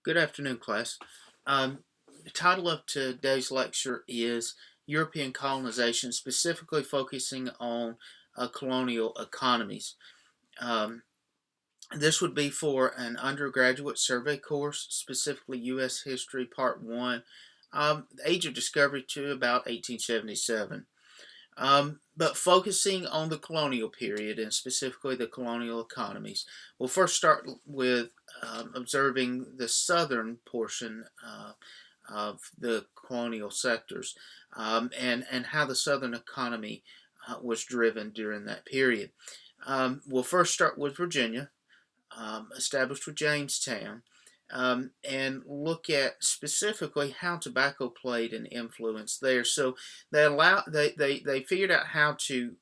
Good afternoon, class. The title of today's lecture is European Colonization, specifically focusing on colonial economies. Um, this would be for an undergraduate survey course, specifically U.S. History Part 1, the Age of Discovery to about 1877. But focusing on the colonial period and specifically the colonial economies, we'll first start with observing the southern portion of the colonial sectors and how the southern economy was driven during that period. We'll first start with Virginia, established with Jamestown, and look at specifically how tobacco played an influence there. So they figured out how to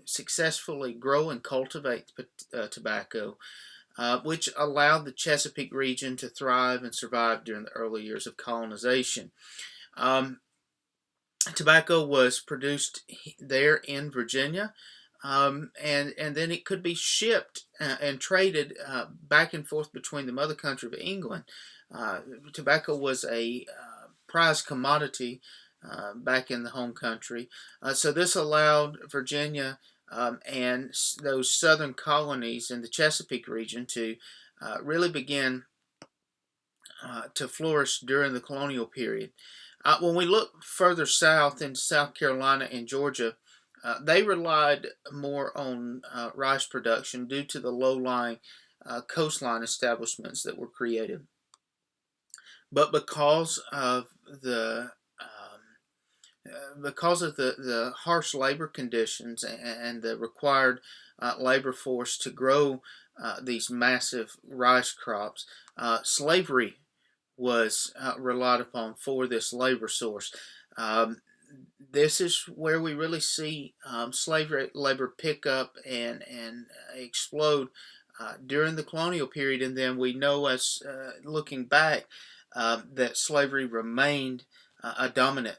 successfully grow and cultivate tobacco, which allowed the Chesapeake region to thrive and survive during the early years of colonization. Um, Tobacco was produced there in Virginia, and then it could be shipped and traded back and forth between the mother country of England. Tobacco was a prized commodity back in the home country, so this allowed Virginia and those southern colonies in the Chesapeake region to really begin to flourish during the colonial period. When we look further south into South Carolina and Georgia, they relied more on rice production due to the low-lying coastline establishments that were created. But because of the harsh labor conditions and the required labor force to grow these massive rice crops, slavery was relied upon for this labor source. Um, this is where we really see slave labor pick up and explode during the colonial period, and then we know, as looking back, that slavery remained a dominant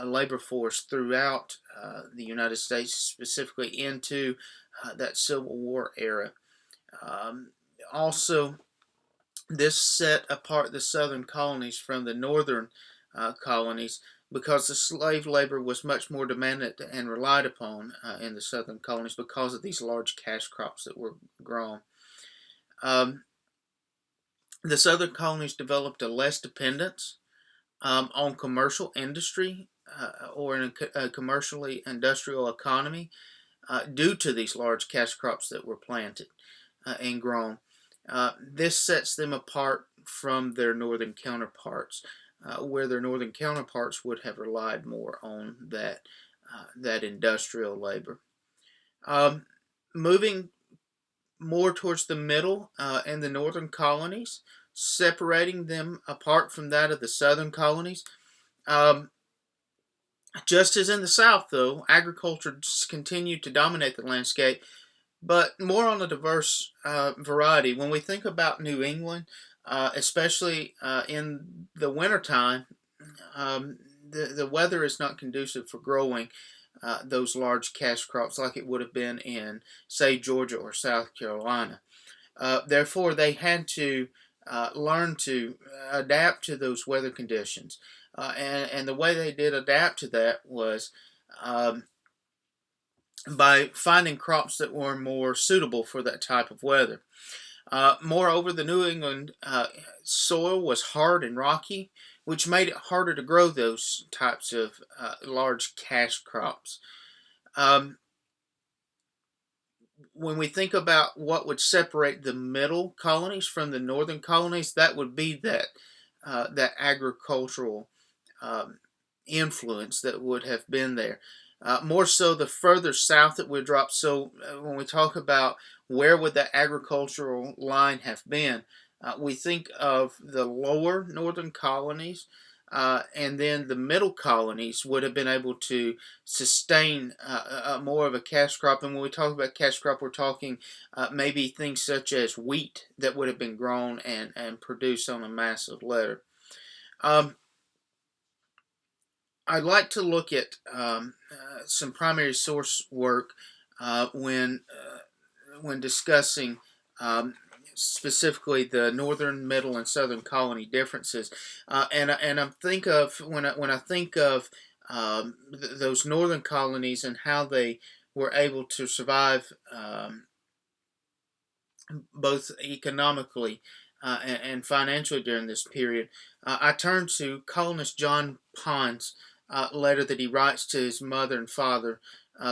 labor force throughout the United States, specifically into that Civil War era. Um, Also, this set apart the southern colonies from the northern colonies because the slave labor was much more demanded and relied upon in the southern colonies because of these large cash crops that were grown. Um, the southern colonies developed a less dependence on commercial industry or in a commercially industrial economy due to these large cash crops that were planted and grown. This sets them apart from their northern counterparts, where their northern counterparts would have relied more on that industrial labor. Um, Moving more towards the middle and the northern colonies, separating them apart from that of the southern colonies. Um, just as in the South, though, agriculture continued to dominate the landscape, but more on a diverse variety. When we think about New England, especially in the wintertime, the weather is not conducive for growing those large cash crops like it would have been in, say, Georgia or South Carolina. Therefore, they had to learn to adapt to those weather conditions. And the way they did adapt to that was um, by finding crops that were more suitable for that type of weather. Moreover, the New England soil was hard and rocky, which made it harder to grow those types of large cash crops. Um, when we think about what would separate the middle colonies from the northern colonies, that would be that agricultural um, influence that would have been there. More so, the further south that we drop. So, when we talk about where would the agricultural line have been, we think of the lower northern colonies, and then the middle colonies would have been able to sustain more of a cash crop. And when we talk about cash crop, we're talking maybe things such as wheat that would have been grown and produced on a massive level. Um, I'd like to look at some primary source work when discussing um, specifically the northern, middle, and southern colony differences. And I think of when I think of those northern colonies and how they were able to survive, both economically and financially during this period. I turn to colonist John Pond's letter that he writes to his mother and father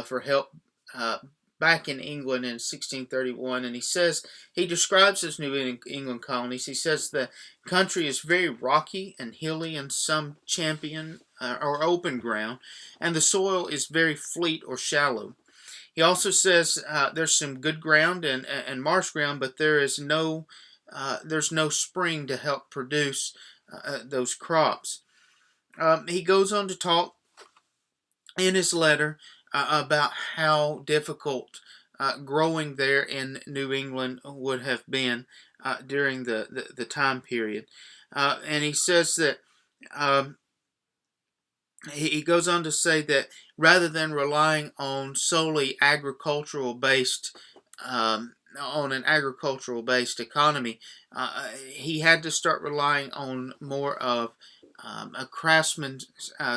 for help uh, back in England in 1631. And he describes his New England colonies. He says the country is very rocky and hilly and some champion or open ground, and the soil is very fleet or shallow. He also says there's some good ground and marsh ground, but there's no spring to help produce those crops. He goes on to talk in his letter about how difficult growing there in New England would have been during the time period. And he says that he goes on to say that rather than relying on solely agricultural based on an agricultural based economy, he had to start relying on more of a craftsman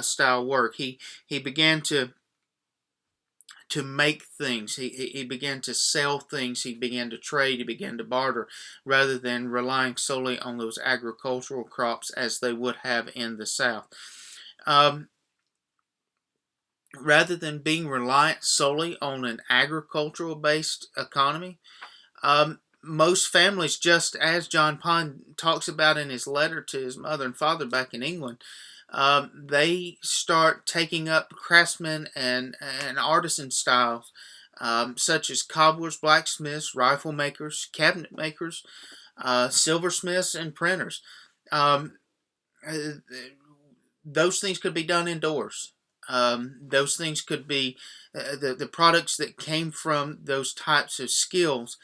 style work. He began to make things. He began to sell things. He began to trade. He began to barter, rather than relying solely on those agricultural crops as they would have in the South. Rather than being reliant solely on an agricultural based economy, most families, just as John Pond talks about in his letter to his mother and father back in England, they start taking up craftsmen and artisan styles, such as cobblers, blacksmiths, rifle makers, cabinet makers, silversmiths, and printers. Um, uh, those things could be done indoors. Those things could be the products that came from those types of skills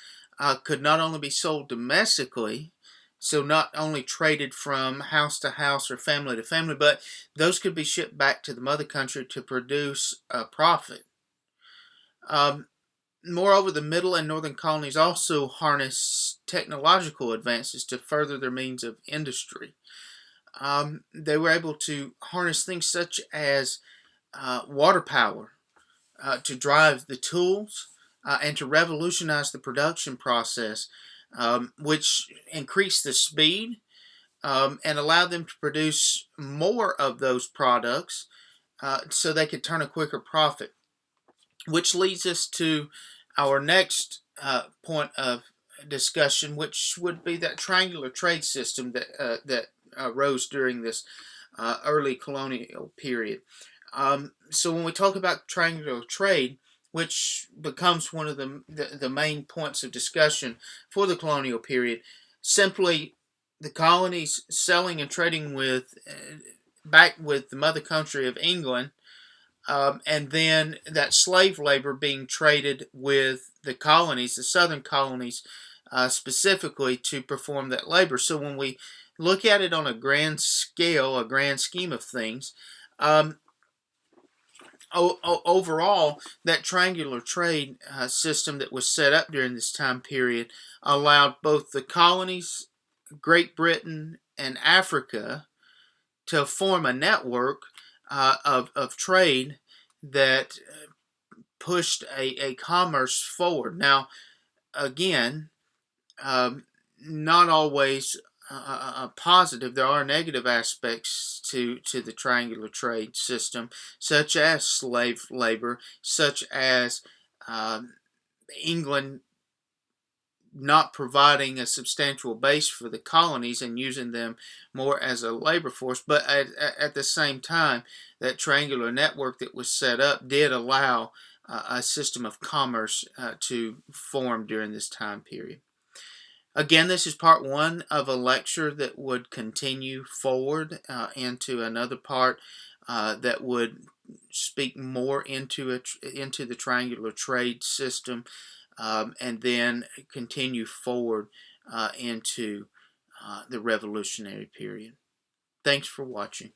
could not only be sold domestically, so not only traded from house to house or family to family, but those could be shipped back to the mother country to produce a profit. Um, Moreover, the middle and northern colonies also harness technological advances to further their means of industry. They were able to harness things such as water power to drive the tools and to revolutionize the production process, which increased the speed and allowed them to produce more of those products so they could turn a quicker profit. Which leads us to our next point of discussion, which would be that triangular trade system that arose during this early colonial period. So when we talk about triangular trade, which becomes one of the main points of discussion for the colonial period, simply the colonies selling and trading with back with the mother country of England, and then that slave labor being traded with the colonies, the southern colonies, specifically to perform that labor. So when we look at it on a grand scale, a grand scheme of things, overall, that triangular trade system that was set up during this time period allowed both the colonies, Great Britain, and Africa to form a network of trade that pushed a commerce forward. Now, again, not always positive. There are negative aspects to the triangular trade system, such as slave labor, such as England not providing a substantial base for the colonies and using them more as a labor force. But at the same time, that triangular network that was set up did allow a system of commerce to form during this time period. Again, this is part one of a lecture that would continue forward into another part that would speak more into the triangular trade system, and then continue forward into the Revolutionary period. Thanks for watching.